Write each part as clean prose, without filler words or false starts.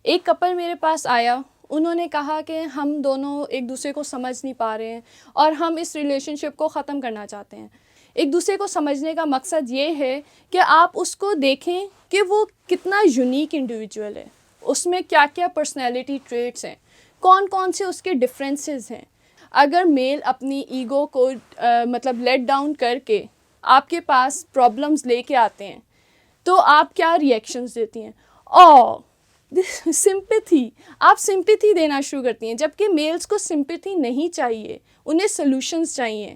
ایک کپل میرے پاس آیا، انہوں نے کہا کہ ہم دونوں ایک دوسرے کو سمجھ نہیں پا رہے ہیں اور ہم اس ریلیشن شپ کو ختم کرنا چاہتے ہیں۔ ایک دوسرے کو سمجھنے کا مقصد یہ ہے کہ آپ اس کو دیکھیں کہ وہ کتنا یونیک انڈیویجول ہے، اس میں کیا کیا پرسنالٹی ٹریٹس ہیں، کون کون سے اس کے ڈفرینسز ہیں۔ اگر میل اپنی ایگو کو لیٹ ڈاؤن کر کے آپ کے پاس پرابلمز لے کے آتے ہیں تو آپ کیا ریئیکشنز دیتی ہیں؟ سمپیتھی، آپ سمپیتھی دینا شروع کرتی ہیں، جبکہ میلز کو سمپیتھی نہیں چاہیے، انہیں سلوشنز چاہیے۔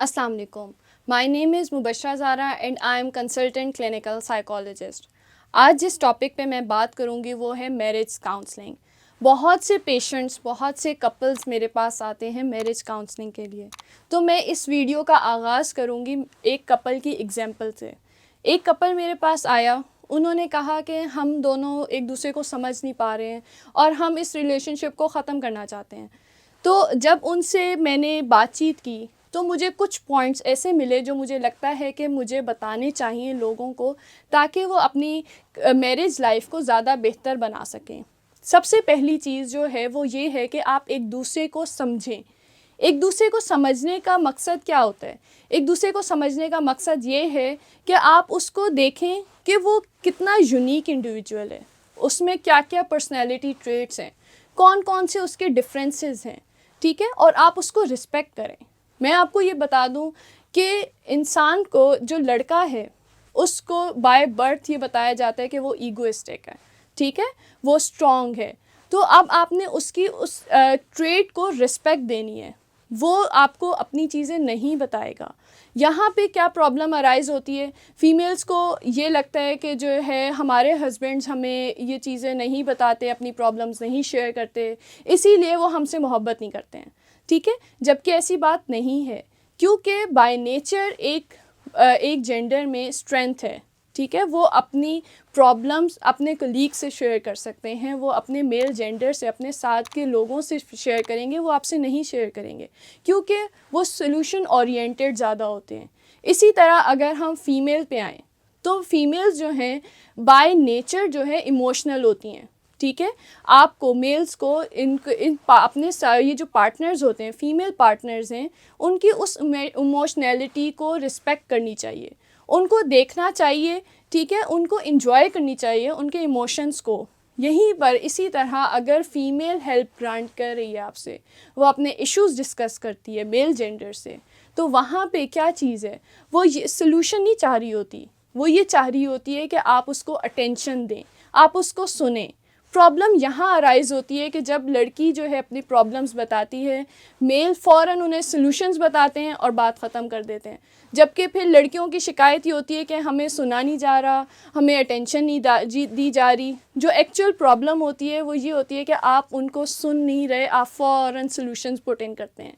السلام علیکم، my name is Mubashira Zara and I am consultant clinical psychologist. آج جس ٹاپک پہ میں بات کروں گی وہ ہے میرج کاؤنسلنگ۔ بہت سے پیشنٹس، بہت سے کپلز میرے پاس آتے ہیں میرج کاؤنسلنگ کے لیے، تو میں اس ویڈیو کا آغاز کروں گی ایک کپل کی ایگزامپل سے۔ ایک کپل میرے پاس آیا، انہوں نے کہا کہ ہم دونوں ایک دوسرے کو سمجھ نہیں پا رہے ہیں اور ہم اس ریلیشن شپ کو ختم کرنا چاہتے ہیں۔ تو جب ان سے میں نے بات چیت کی تو مجھے کچھ پوائنٹس ایسے ملے جو مجھے لگتا ہے کہ مجھے بتانے چاہیے لوگوں کو، تاکہ وہ اپنی میرج لائف کو زیادہ بہتر بنا سکیں۔ سب سے پہلی چیز جو ہے وہ یہ ہے کہ آپ ایک دوسرے کو سمجھیں۔ ایک دوسرے کو سمجھنے کا مقصد کیا ہوتا ہے؟ ایک دوسرے کو سمجھنے کا مقصد یہ ہے کہ آپ اس کو دیکھیں کہ وہ کتنا یونیک انڈیویجول ہے، اس میں کیا کیا پرسنالٹی ٹریٹس ہیں، کون کون سے اس کے ڈفرینسز ہیں، ٹھیک ہے، اور آپ اس کو رسپیکٹ کریں۔ میں آپ کو یہ بتا دوں کہ انسان کو، جو لڑکا ہے، اس کو بائی برتھ یہ بتایا جاتا ہے کہ وہ ایگوئسٹک ہے، ٹھیک ہے، وہ اسٹرانگ ہے۔ تو اب آپ نے اس کی اس ٹریٹ کو رسپیکٹ دینی ہے، وہ آپ کو اپنی چیزیں نہیں بتائے گا۔ یہاں پہ کیا پرابلم ارائز ہوتی ہے؟ فیمیلز کو یہ لگتا ہے کہ جو ہے ہمارے ہسبینڈز ہمیں یہ چیزیں نہیں بتاتے، اپنی پرابلمز نہیں شیئر کرتے، اسی لیے وہ ہم سے محبت نہیں کرتے ہیں، ٹھیک ہے، جبکہ ایسی بات نہیں ہے، کیونکہ بائی نیچر ایک جینڈر میں اسٹرینتھ ہے، ٹھیک ہے، وہ اپنی پرابلمز اپنے کلیگ سے شیئر کر سکتے ہیں، وہ اپنے میل جینڈر سے، اپنے ساتھ کے لوگوں سے شیئر کریں گے، وہ آپ سے نہیں شیئر کریں گے، کیونکہ وہ سولوشن اورینٹیڈ زیادہ ہوتے ہیں۔ اسی طرح اگر ہم فیمیل پہ آئیں تو فیمیلز جو ہیں بائی نیچر جو ہے ایموشنل ہوتی ہیں، ٹھیک ہے۔ آپ کو میلز کو اپنے یہ جو پارٹنرز ہوتے ہیں، فیمیل پارٹنرز ہیں، ان کی اس ایموشنلٹی کو رسپیکٹ کرنی چاہیے، ان کو دیکھنا چاہیے، ٹھیک ہے، ان کو انجوائے کرنی چاہیے ان کے ایموشنز کو۔ یہیں پر اسی طرح اگر فیمیل ہیلپ گرانٹ کر رہی ہے آپ سے، وہ اپنے ایشوز ڈسکس کرتی ہے میل جینڈر سے، تو وہاں پہ کیا چیز ہے؟ وہ یہ سلوشن نہیں چاہ رہی ہوتی، وہ یہ چاہ رہی ہوتی ہے کہ آپ اس کو اٹینشن دیں، آپ اس کو سنیں۔ پرابلم یہاں ارائز ہوتی ہے کہ جب لڑکی جو ہے اپنی پرابلمز بتاتی ہے، میل فوراً انہیں سلوشنز بتاتے ہیں اور بات ختم کر دیتے ہیں، جبکہ پھر لڑکیوں کی شکایت یہ ہوتی ہے کہ ہمیں سنا نہیں جا رہا، ہمیں اٹینشن نہیں دی جا رہی۔ جو ایکچوئل پرابلم ہوتی ہے وہ یہ ہوتی ہے کہ آپ ان کو سن نہیں رہے، آپ فوراً سلوشنز پٹ ان کرتے ہیں۔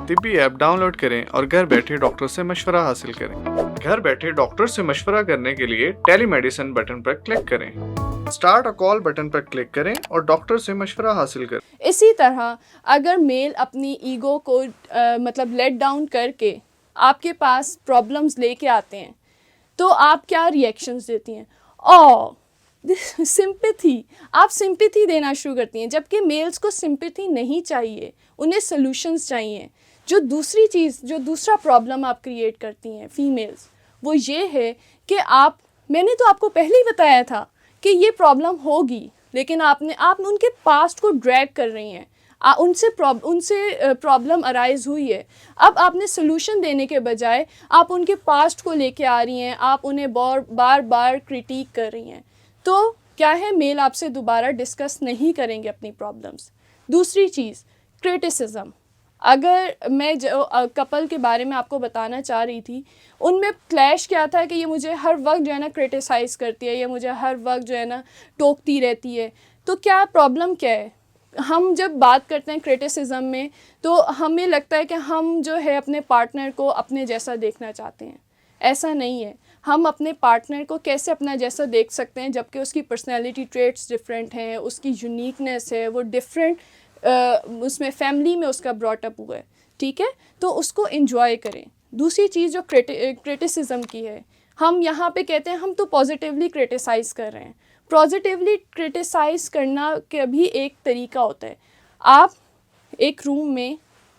طبی ایپ ڈاؤن لوڈ کریں اور گھر بیٹھے ڈاکٹر سے مشورہ حاصل کریں۔ گھر بیٹھے ڈاکٹر سے مشورہ کرنے کے لیے ٹیلی میڈیسن بٹن پر کلک کریں، start a call button per click کریں اور ڈاکٹر سے مشورہ حاصل کریں۔ اسی طرح اگر میل اپنی ایگو کو لیٹ ڈاؤن کر کے آپ کے پاس پرابلمز لے کے آتے ہیں تو آپ کیا ریئیکشنز دیتی ہیں؟ سمپیتھی، آپ سمپیتھی دینا شروع کرتی ہیں، جبکہ میلز کو سمپیتھی نہیں چاہیے، انہیں سلوشنز چاہیے۔ جو دوسرا پرابلم آپ کریٹ کرتی ہیں فیمیلز، وہ یہ ہے کہ میں نے تو آپ کو پہلے ہی بتایا تھا کہ یہ پرابلم ہوگی، لیکن آپ ان کے پاسٹ کو ڈریگ کر رہی ہیں، ان سے پرابلم ارائز ہوئی ہے۔ اب آپ نے سلوشن دینے کے بجائے آپ ان کے پاسٹ کو لے کے آ رہی ہیں، آپ انہیں بار بار کرٹیک کر رہی ہیں، تو کیا ہے، میل آپ سے دوبارہ ڈسکس نہیں کریں گے اپنی پرابلمس۔ دوسری چیز، کرٹیسزم۔ اگر میں جو کپل کے بارے میں آپ کو بتانا چاہ رہی تھی، ان میں کلیش کیا تھا کہ یہ مجھے ہر وقت جو ہے نا کرٹیسائز کرتی ہے، یہ مجھے ہر وقت جو ہے نا ٹوکتی رہتی ہے۔ تو کیا پرابلم کیا ہے؟ ہم جب بات کرتے ہیں کرٹیسزم میں تو ہمیں لگتا ہے کہ ہم جو ہے اپنے پارٹنر کو اپنے جیسا دیکھنا چاہتے ہیں۔ ایسا نہیں ہے، ہم اپنے پارٹنر کو کیسے اپنا جیسا دیکھ سکتے ہیں جبکہ اس کی پرسنالٹی ٹریٹس ڈفرینٹ ہیں، اس کی یونیکنیس ہے، وہ ڈفرینٹ اس میں فیملی میں اس کا براٹ اپ ہوا ہے۔ ٹھیک ہے, تو اس کو انجوائے کریں. دوسری چیز جو کرٹیسزم کی ہے, ہم یہاں پہ کہتے ہیں ہم تو پازیٹیولی کرٹیسائز کر رہے ہیں. پازیٹیولی کرٹیسائز کرنا کا بھی ایک طریقہ ہوتا ہے. آپ ایک روم میں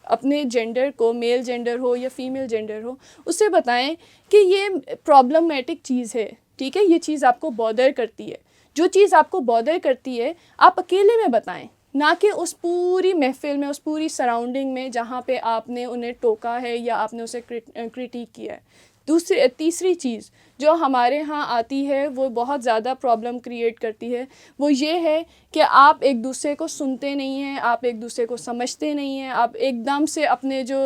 اپنے جینڈر کو, میل جینڈر ہو یا فیمیل جینڈر ہو, اسے بتائیں کہ یہ پرابلمیٹک چیز ہے, ٹھیک ہے, یہ چیز آپ کو بادر کرتی ہے. جو چیز آپ کو بادر کرتی ہے آپ اکیلے میں بتائیں, نہ کہ اس پوری محفل میں, اس پوری سراؤنڈنگ میں جہاں پہ آپ نے انہیں ٹوکا ہے یا آپ نے اسے کرٹیک کیا ہے. تیسری چیز جو ہمارے ہاں آتی ہے, وہ بہت زیادہ پرابلم کریٹ کرتی ہے, وہ یہ ہے کہ آپ ایک دوسرے کو سنتے نہیں ہیں, آپ ایک دوسرے کو سمجھتے نہیں ہیں, آپ ایک دم سے اپنے جو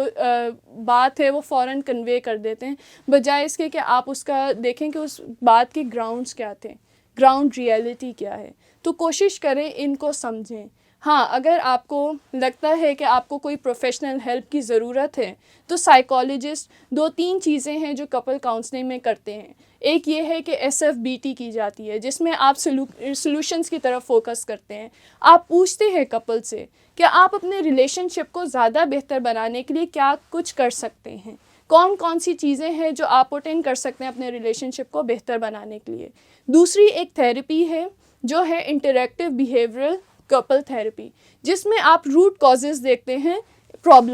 بات ہے وہ فوراً کنوے کر دیتے ہیں, بجائے اس کے کہ آپ اس کا دیکھیں کہ اس بات کے گراؤنڈز کیا تھے, گراؤنڈ ریئلٹی کیا ہے. تو کوشش کریں ان کو سمجھیں. ہاں, اگر آپ کو لگتا ہے کہ آپ کو کوئی پروفیشنل ہیلپ کی ضرورت ہے تو سائیکالوجسٹ 2-3 چیزیں ہیں جو کپل کاؤنسلنگ میں کرتے ہیں. ایک یہ ہے کہ SFBT کی جاتی ہے, جس میں آپ سلوشنز کی طرف فوکس کرتے ہیں. آپ پوچھتے ہیں کپل سے کہ آپ اپنے ریلیشن شپ کو زیادہ بہتر بنانے کے لیے کیا کچھ کر سکتے ہیں, کون سی چیزیں ہیں جو آپ پٹ ان کر سکتے ہیں اپنے ریلیشن شپ کو بہتر بنانے کے لیے. دوسری ایک تھیراپی ہے جو ہے انٹریکٹیو بیہیورل کپل تھیراپی, جس میں آپ روٹ کازز دیکھتے ہیں پرابلم